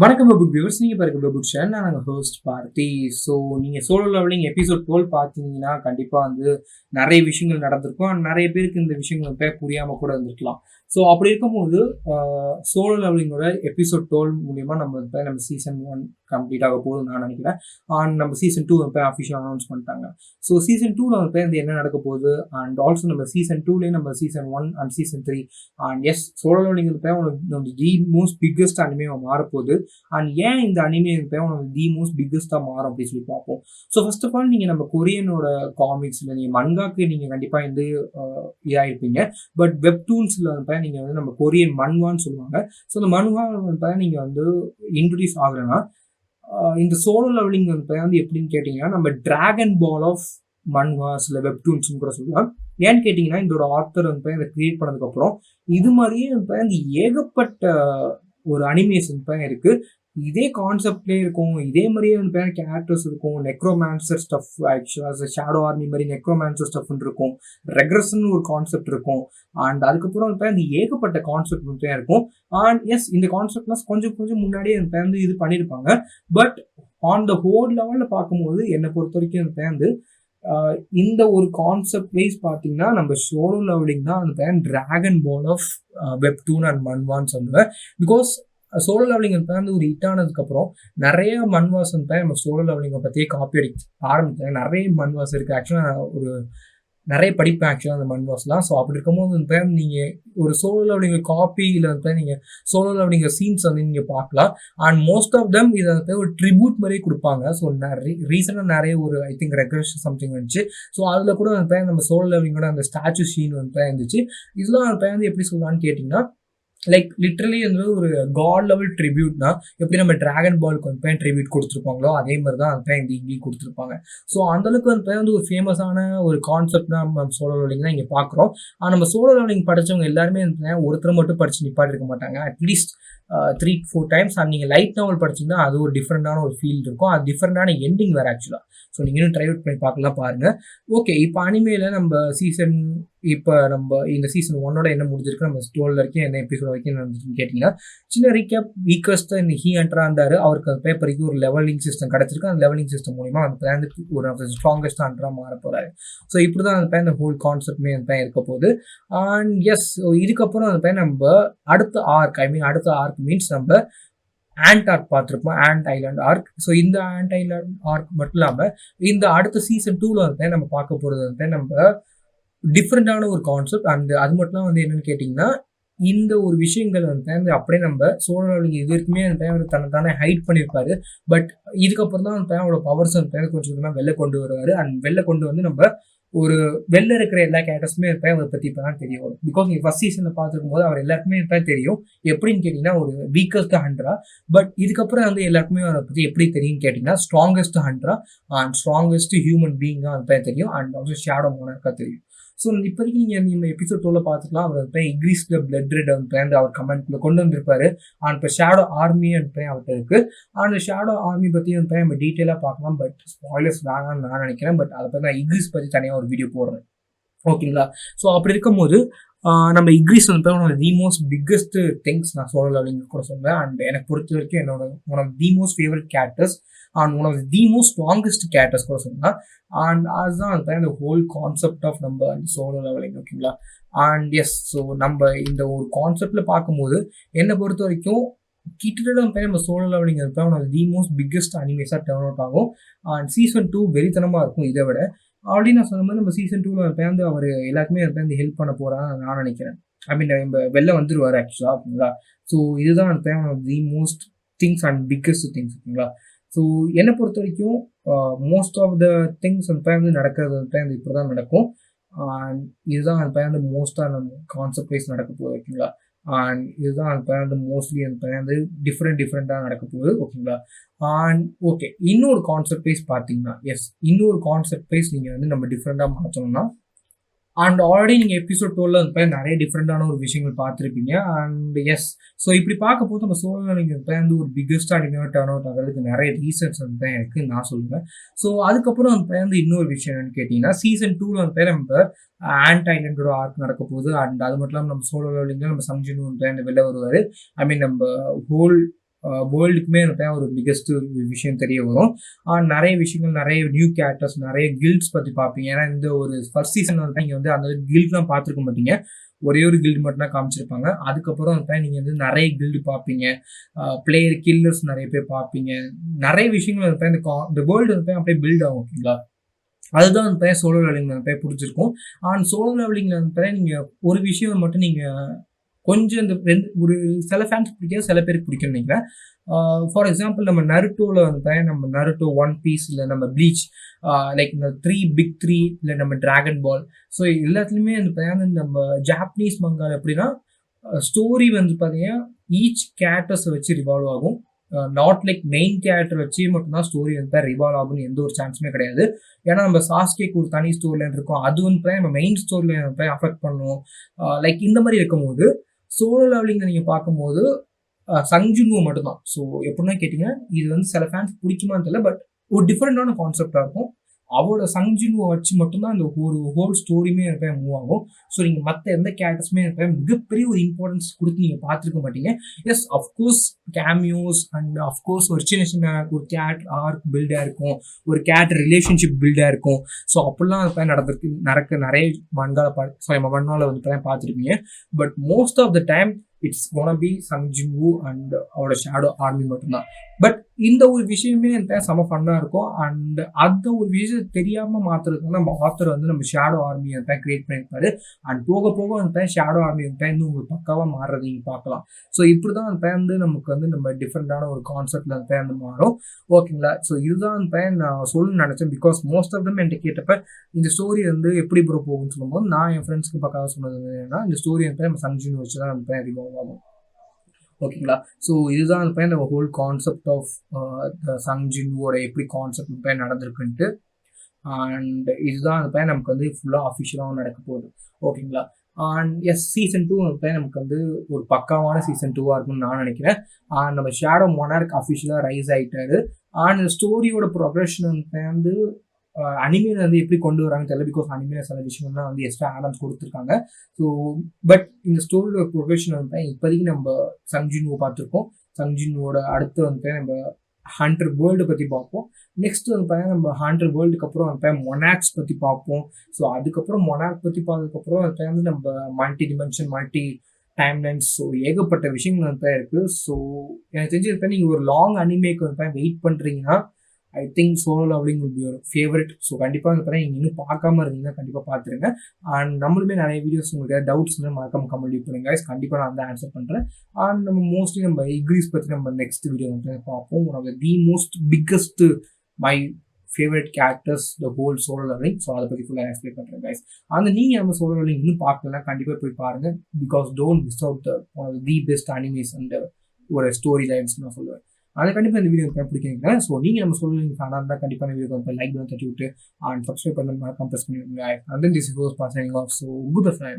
வணக்கம் பபுட் வியூவர்ஸ், நீங்க பாருங்க பபுட் சேனல். நான் ஹோஸ்ட் பார்த்தி. ஸோ நீங்க சோலோ லெவலிங் எபிசோட் 12 பார்த்தீங்கன்னா கண்டிப்பா நிறைய விஷயங்கள் நடந்திருக்கும். நிறைய பேருக்கு இந்த விஷயங்கள் புரியாம கூட இருந்திருக்கலாம். ஸோ அப்படி இருக்கும்போது சோலோ லெவலிங்கோட எபிசோட் 12 மூலியமா நம்ம சீசன் 1 கம்ப்ளீட் ஆக போகுதுன்னு நான் நினைக்கிறேன். நம்ம சீசன் 2 அஃபிஷியல் அனௌன்ஸ் பண்ணிட்டாங்க. ஸோ சீசன் 2ல என்ன நடக்க போகுது, அண்ட் ஆல்சோ நம்ம சீசன் 2லேயே நம்ம season 1 and season 3 and yes solo leveling the most biggest anime மாறப்போகுது. அண்ட் ஏன் இந்த அனிமே தி மோஸ்ட் பிக்கஸ்டா மாறும் அப்படின்னு சொல்லி பார்ப்போம். ஸோ ஃபர்ஸ்ட் ஆஃப் ஆல் நீங்க நம்ம கொரியனோட காமிக்ஸ்ல நீங்க மன்காக்கு நீங்க கண்டிப்பா இதாயிருப்பீங்க. பட் வெப்டூன்ஸ்ல நீங்க நம்ம கொரியன் மன்வான்னு சொல்லுவாங்க. ஸோ இந்த மன்வா நீங்க இன்ட்ரடியூஸ் ஆகுறேன்னா இந்த சோலோ லெவலிங் எப்படின்னு கேட்டீங்கன்னா நம்ம டிராகன் பால் ஆஃப் மன்வாஸ் இல்லை வெப்டூன்ஸ்னு கூட சொல்லலாம். ஏன்னு கேட்டீங்கன்னா இதோட ஆத்தர் இதை கிரியேட் பண்ணதுக்கு அப்புறம் இது மாதிரியே ஏகப்பட்ட ஒரு அனிமேஷன் இருக்கு. இதே கான்செப்ட்லேயே இருக்கும். இதே மாதிரியே கேரக்டர்ஸ் இருக்கும். நெக்ரோமான்சர் ஸ்டஃப், ஆக்சுவலாக ஷேடோ ஆர்மி மாதிரி நெக்ரோமான்சர் ஸ்டஃப் இருக்கும். ரெக்ரஷன் ஒரு கான்செப்ட் இருக்கும். அண்ட் அதுக்கப்புறம் அந்த ஏகப்பட்ட கான்செப்ட் இருக்கும். அண்ட் எஸ் இந்த கான்செப்ட்லாம் கொஞ்சம் கொஞ்சம் முன்னாடியே இது பண்ணியிருப்பாங்க. பட் ஆன் த ஹோல் லெவலில் பார்க்கும்போது என்னை பொறுத்த வரைக்கும் இந்த ஒரு கான்செப்ட் வைஸ் பார்த்தீங்கன்னா நம்ம சோலோ லெவலிங் தான் டிராகன் பால் ஆஃப் வெப்டூன் அண்ட் மன்வான்னு சொல்லுவேன். பிகாஸ் சோலோ லெவலிங் ஒரு ஹிட் ஆனதுக்கப்புறம் நிறைய மன்வாஸ் நம்ம சோலோ லெவலிங்கை பற்றியே காப்பி அடிக்க ஆரம்பித்தாங்க. நிறைய மன்வாஸ் இருக்குது. ஆக்சுவலாக ஒரு நிறைய படிப்பேன் ஆக்சுவலாக அந்த மன்வாஸ்லாம். ஸோ அப்படி இருக்கும்போது நீங்கள் ஒரு சோலோ லெவலிங் காப்பியில் நீங்கள் சோலோ லெவலிங் சீன்ஸ் நீங்கள் பார்க்கலாம். அண்ட் மோஸ்ட் ஆஃப் தெம் இதை ஒரு ட்ரிபியூட் மாதிரியே கொடுப்பாங்க. ஸோ ரீசெண்டாக நிறைய ஒரு ஐ திங்க் ரெக்ரெஷன் சம்திங் வந்துச்சு. ஸோ அதில் கூட நம்ம சோலோ லெவலிங்கோட அந்த ஸ்டாச்சு சீன் இருந்துச்சு. இதெல்லாம் எப்படி சொல்லலான்னு கேட்டிங்கன்னா லைக் லிட்ரலி ஒரு காட் லெவல் ட்ரிபியூட்னா எப்படி நம்ம டிராகன் பாலுக்கு ட்ரிபியூட் கொடுத்துருப்பாங்களோ அதே மாதிரி தான் இங்கேயும் கொடுத்துருப்பாங்க. ஸோ அந்தளவுக்கு ஒரு ஃபேமஸான ஒரு கான்செப்ட் தான் நம்ம சோலோ லெவலிங் தான் இங்கே பார்க்குறோம். ஆனால் நம்ம சோலோ லெவலிங் படித்தவங்க எல்லாருமே ஒருத்தர் மட்டும் படித்து நிப்பாட்டி இருக்க மாட்டாங்க. At least 3-4 times. அண்ட் நீங்கள் லைட் நாவல் படிச்சிங்கன்னா அது ஒரு டிஃப்ரெண்டான ஒரு ஃபீல் இருக்கும். அது டிஃப்ரெண்டான எண்டிங் வேறு ஆக்சுவலாக. ஸோ நீங்கள் இன்னும் ட்ரை அவுட் பண்ணி பார்க்கலாம் பாருங்கள். ஓகே, இப்போ அனிமேல நம்ம இந்த சீசன் 1ஓட என்ன முடிஞ்சிருக்கு, நம்ம 12 வரைக்கும் என்ன எபிசோட் வரைக்கும் நடந்துச்சுன்னு கேட்டிங்கன்னா சின்ன ரீகேப். வீக்கஸ்ட் ஹீ என்ட்ரா இருந்தார். அவருக்கு அந்த பேப்பருக்கு ஒரு லெவலிங் சிஸ்டம் கிடச்சிருக்கு. அந்த லெவலிங் சிஸ்டம் மூலிமா அந்த பிளானுக்கு ஒரு ஸ்ட்ராங்கஸ்ட் அண்டராக மாற போகிறாரு. ஸோ இப்படி தான் அந்த ஹோல் கான்செப்ட்மே இருக்க போகுது. அண்ட் எஸ் இதுக்கப்புறம் நம்ம அடுத்த ஆர்க் மீன்ஸ் நம்ம ஆண்ட் ஆர்க் பார்த்துருப்போம். Ant island arc. ஸோ இந்த ஆண்ட் ஐலாண்ட் ஆர்க் மட்டும் இல்லாமல் இந்த அடுத்த சீசன் 2ல நம்ம பார்க்க போகிறது நம்ம டிஃப்ரெண்டான ஒரு கான்செப்ட். அண்ட் அது மட்டும் என்னன்னு கேட்டிங்கன்னா இந்த ஒரு விஷயங்கள் அப்படியே நம்ம சோலோ லெவலிங் இது வரைக்குமே தன்னை ஹைட் பண்ணியிருப்பாரு. பட் இதுக்கப்புறம் தான் அவரோட பவர்ஸ் கொஞ்சம் கொஞ்சமாக வெளில கொண்டு வருவார். அண்ட் வெளில கொண்டு நம்ம ஒரு வெளில இருக்கிற எல்லா கேரக்டர்ஸுமே அவரை பற்றி இப்போ தான் தெரிய வரும். பிகாஸ் நீங்கள் ஃபர்ஸ்ட் சீசனில் பார்த்துருக்கும் போது அவர் எல்லாருக்குமே தெரியும். எப்படின்னு கேட்டிங்கன்னா ஒரு வீக்கஸ்ட் ஹண்ட்ரா. பட் இதுக்கப்புறம் எல்லாருக்குமே அவரை பற்றி எப்படி தெரியும்னு கேட்டிங்கன்னா ஸ்ட்ராங்கஸ்ட் ஹண்ட்ரா அண்ட் ஸ்ட்ராங்கஸ்ட் ஹியூமன் பீயிங்காக தெரியும். அண்ட் ஆல்சோ ஷேடோ மோனர்க்காக தெரியும். ஸோ இப்போதைக்கு நீங்கள் எபிசோட் 2ல பார்த்துக்கலாம். அவர் இங்கிலீஷில் பிளட் ரெட் அவர் கமெண்ட்ல கொண்டு வந்திருப்பாரு. அண்ட் இப்போ ஷேடோ ஆர்மி அவர்கிட்ட இருக்கு. அந்த ஷேடோ ஆர்மி பற்றி நம்ம டீட்டெயிலாக பார்க்கலாம். பட் ஸ்பாய்லர்ஸ் வேணாம்னு நான் நினைக்கிறேன். பட் அதை பற்றி நான் இங்கிலீஷ் பற்றி தனியாக ஒரு வீடியோ போடுறேன். ஓகேங்களா? ஸோ அப்படி இருக்கும்போது நம்ம English the most biggest things நான் சோலோ லெவலிங் கூட சொல்லுவேன். அண்ட் எனக்கு பொறுத்த வரைக்கும் என்னோட one of the most favourite characters and one of the most strongest characters கூட சொல்லலாம். அண்ட் அதுதான் இந்த ஹோல் கான்செப்ட் ஆஃப் நம்ம சோலோ லெவலிங். ஓகேங்களா? அண்ட் எஸ் ஸோ நம்ம இந்த ஒரு கான்செப்ட்ல பார்க்கும்போது என்னை பொறுத்த வரைக்கும் கிட்டத்தட்ட நம்ம solo leveling one of the most biggest அனிமேஸாக டர்ன் அவுட் ஆகும். அண்ட் சீசன் 2 வெறித்தனமாக இருக்கும். இதை விட ஆல்ரெடி நான் சொன்ன மாதிரி நம்ம சீசன் 2ல அவர் எல்லாருக்குமே ஹெல்ப் பண்ண போறான்னு நான் நினைக்கிறேன். ஐ மீன் நம்ம வெளில வந்துருவாரு ஆக்சுவலா. ஓகேங்களா? ஸோ இதுதான் the most things and biggest things. ஓகேங்களா? ஸோ என்னை பொறுத்த வரைக்கும் மோஸ்ட் ஆஃப் த திங்ஸ் நடக்கிறது இப்படி தான் நடக்கும். அண்ட் இதுதான் மோஸ்டாக நம்ம கான்செப்ட் வைஸ் நடக்க போகுது. ஓகேங்களா? அண்ட் இதுதான் மோஸ்ட்லி டிஃப்ரெண்டாக நடக்க போகுது. ஓகேங்களா? அண்ட் ஓகே, இன்னொரு கான்செப்ட் வைஸ் பார்த்தீங்கன்னா இன்னொரு கான்செப்ட் வைஸ் நீங்கள் நம்ம டிஃப்ரெண்டாக மாற்றணும்னா அண்ட் ஆல்ரெடி நீங்கள் எபிசோட் 12ல நிறைய டிஃப்ரெண்டான ஒரு விஷயங்கள் பார்த்துருப்பீங்க. அண்ட் எஸ் ஸோ இப்படி பார்க்க போது நம்ம சோலோ லெவலிங் ஒரு பிக்கஸ்ட் அனிமே டர்ன் அவுட் ஆகிறதுக்கு நிறைய ரீசன்ஸ் இருக்குன்னு நான் சொல்லுவேன். ஸோ அதுக்கப்புறம் இன்னொரு விஷயம் என்னன்னு கேட்டிங்கன்னா சீசன் 2ல நம்ம ஆண்ட் ஐலண்டோட ஆர்க் நடக்க போகுது. அண்ட் அது மட்டும் இல்லாமல் நம்ம சோலோ லெவலிங்கில் நம்ம சம்ஜின்னு வெளில வருவார். ஐ மீன் நம்ம ஹோல் வேர்ல்டுக்குமே ஒரு பிக்கெஸ்ட் விஷயம் தெரிய வரும். நிறைய விஷயங்கள், நிறைய நியூ கேரக்டர்ஸ், நிறைய கில்ட்ஸ் பற்றி பார்ப்பீங்க. ஏன்னா இந்த ஒரு ஃபர்ஸ்ட் சீசன் நீங்கள் அந்த கில்ட்லாம் பார்த்துருக்க மாட்டீங்க. ஒரே ஒரு கில்டு மட்டும் தான் காமிச்சிருப்பாங்க. அதுக்கப்புறம் நீங்கள் நிறைய கில்டு பார்ப்பீங்க. பிளேயர் கில்லர்ஸ் நிறைய பேர் பார்ப்பீங்க. நிறைய விஷயங்கள் இந்த வேர்ல்டு அப்படியே பில்ட் ஆகும். ஓகேங்களா, அதுதான் சோலோ லெவலிங்ல பிடிச்சிருக்கும். சோலோ லெவலிங்ல நீங்கள் ஒரு விஷயம் மட்டும் நீங்கள் கொஞ்சம் இந்த ஒரு சில ஃபேன்ஸ் பிடிக்காது, சில பேருக்கு பிடிக்கும்னு நினைக்கிறேன். ஃபார் எக்ஸாம்பிள் நம்ம நருட்டோவில் நம்ம நருட்டோ, ஒன் பீஸ், இல்லை நம்ம ப்ளீச், லைக் இந்த பிக் 3 இல்லை நம்ம டிராகன் பால். ஸோ எல்லாத்துலேயுமே நம்ம ஜாப்பனீஸ் மங்கால் எப்படின்னா ஸ்டோரி பார்த்தீங்கன்னா ஈச் கேரக்டர்ஸை வச்சு ரிவால்வ் ஆகும். நாட் லைக் மெயின் கேரக்டர் வச்சு மட்டும்தான் ஸ்டோரி ரிவால்வ் ஆகும்னு எந்த ஒரு சான்ஸுமே கிடையாது. ஏன்னா நம்ம சாஸ்கேக்கு ஒரு தனி ஸ்டோரி லைன் இருக்கும், அது நம்ம மெயின் ஸ்டோரி லைன் அஃபெக்ட் பண்ணும். லைக் இந்த மாதிரி இருக்கும்போது சோலோ லெவலிங் நீங்கள் பார்க்கும்போது சங்ஜுன்வோ மட்டும்தான். ஸோ எப்படின்னா கேட்டிங்கன்னா, இது சில ஃபேன்ஸ் பிடிக்குமான்னு தெரியல, பட் ஒரு டிஃப்ரெண்டான கான்செப்டாக இருக்கும். அவரோட சங்ஜுன்வோ வச்சு மட்டும்தான் இந்த ஒரு ஹோல் ஸ்டோரியுமே மூவ் ஆகும். ஸோ நீங்கள் மற்ற எந்த கேரக்டர்ஸுமே மிகப்பெரிய ஒரு இம்பார்ட்டன்ஸ் கொடுத்து நீங்கள் பார்த்துருக்க மாட்டீங்க. Yes, of course cameos and of course ஒரு சின்ன சின்ன ஒரு கேரக்டர் ஆர்க் பில்டாக இருக்கும், ஒரு கேரக்டர் ரிலேஷன்ஷிப் பில்டாக இருக்கும். ஸோ அப்படிலாம் நிறைய மன்காவில் பார்த்துருப்பீங்க. But most of the time it's gonna be Sung Jinwoo and அவரோட ஷேடோ ஆர்மி மட்டும்தான். பட் இந்த ஒரு விஷயமே செம ஃபன்னாக இருக்கும். அண்ட் அந்த ஒரு விஷயம் தெரியாமல் மாற்றுறதுக்கு நம்ம ஆத்தர் நம்ம ஷேடோ ஆர்மியை கிரியேட் பண்ணியிருப்பாரு. அண்ட் போக போக ஷேடோ ஆர்மி இன்னும் உங்களுக்கு பக்காவாக மாறுறது நீங்கள் பார்க்கலாம். ஸோ இப்படி தான் நமக்கு நம்ம டிஃப்ரெண்டான ஒரு கான்செப்ட்ல மாறும். ஓகேங்களா, ஸோ இதுதான் நான் சொல்லணும்னு நினச்சேன். பிகாஸ் மோஸ்ட் ஆஃப் தம் என்கிட்ட கேட்டப்ப இந்த ஸ்டோரி எப்படி ப்ரோ போகும்னு சொல்லும்போது நான் என் ஃப்ரெண்ட்ஸ்க்கு பக்காவாக சொன்னது என்னன்னா, இந்த ஸ்டோரி நம்ம சங்ஜுன் வச்சு தான் ரிவால்வ் ஆகும். ஓகேங்களா, ஸோ இதுதான் இந்த ஹோல் கான்செப்ட் ஆஃப் சங்ஜின்வோட எப்படி கான்செப்ட் நடந்திருக்குன்ட்டு. அண்ட் இதுதான் நமக்கு ஃபுல்லாக அஃபிஷியலாகவும் நடக்க போகுது. ஓகேங்களா, அண்ட் எஸ், சீசன் 2 நமக்கு ஒரு பக்காவான சீசன் 2 இருக்கும்னு நான் நினைக்கிறேன். அண்ட் நம்ம ஷேடோ மொனார்க் அஃபிஷியலாக ரைஸ் ஆகிட்டாரு. அண்ட் ஸ்டோரியோட ப்ரொக்ரெஷன் அனிமேல எப்படி கொண்டு வராங்கன்னு தெரியல. பிகாஸ் அனிமேல சில விஷயங்கள்லாம் எக்ஸ்ட்ரா ஆடம்ஸ் கொடுத்துருக்காங்க. ஸோ பட் இந்த ஸ்டோரியோட ப்ரொக்ரெஷன் இப்போதைக்கு நம்ம சங்ஜின்வோ பார்த்துருக்கோம். சங்ஜின்வோட அடுத்து நம்ம ஹண்டர் வேர்ல்டு பற்றி பார்ப்போம். நெக்ஸ்ட் நம்ம ஹண்டர் வேர்ல்டுக்கு அப்புறம் மொனாக்ஸ் பற்றி பார்ப்போம். ஸோ அதுக்கப்புறம் மொனாக் பற்றி பார்த்ததுக்கப்புறம் நம்ம multi dimension, multi timelines, so ஏகப்பட்ட விஷயங்கள் இருக்குது. ஸோ எனக்கு தெரிஞ்சு நீங்கள் ஒரு லாங் அனிமேக்கு வெயிட் பண்ணுறீங்கன்னா I think solo leveling will be your favourite. So கண்டிப்பாக நீங்கள் இன்னும் பார்க்காம இருந்தீங்கன்னா கண்டிப்பாக பார்த்துருங்க. அண்ட் நம்மளுமே நிறைய வீடியோஸ் உங்களுக்கு டவுட்ஸ் மறக்காம கமெண்ட் பண்ணுங்க. கண்டிப்பாக நான் ஆன்சர் பண்ணுறேன். அண்ட் நம்ம மோஸ்ட்லி நம்ம இக்ரீஸ் பற்றி நம்ம நெக்ஸ்ட் வீடியோ பார்ப்போம். One of the most biggest my favourite characters the whole solo leveling. So அதை பற்றி ஃபுல்லாக எக்ஸ்பிளைன் பண்ணுறேன் கைஸ். அந்த நீங்கள் நம்ம சோலோ லெவலிங் இன்னும் பார்க்கலாம், கண்டிப்பாக போய் பாருங்கள். Because don't miss out the best animes and ஒரு ஸ்டோரி லைன்ஸ் நான் சொல்லுவேன். அதை கண்டிப்பாக இந்த வீடியோ பிடிக்கிறீங்க. ஸோ நீங்கள் நம்ம சொல்லுவீங்க ஃபேனாக இருந்தால் கண்டிப்பாக இந்த வீடியோ லைக் பண்ணி தட்டி விட்டு அண்ட் சப்ஸ்கிரைப் பண்ணி கம்ப்ரெஸ் பண்ணிவிடுங்க. And then this is passing off. So good friend.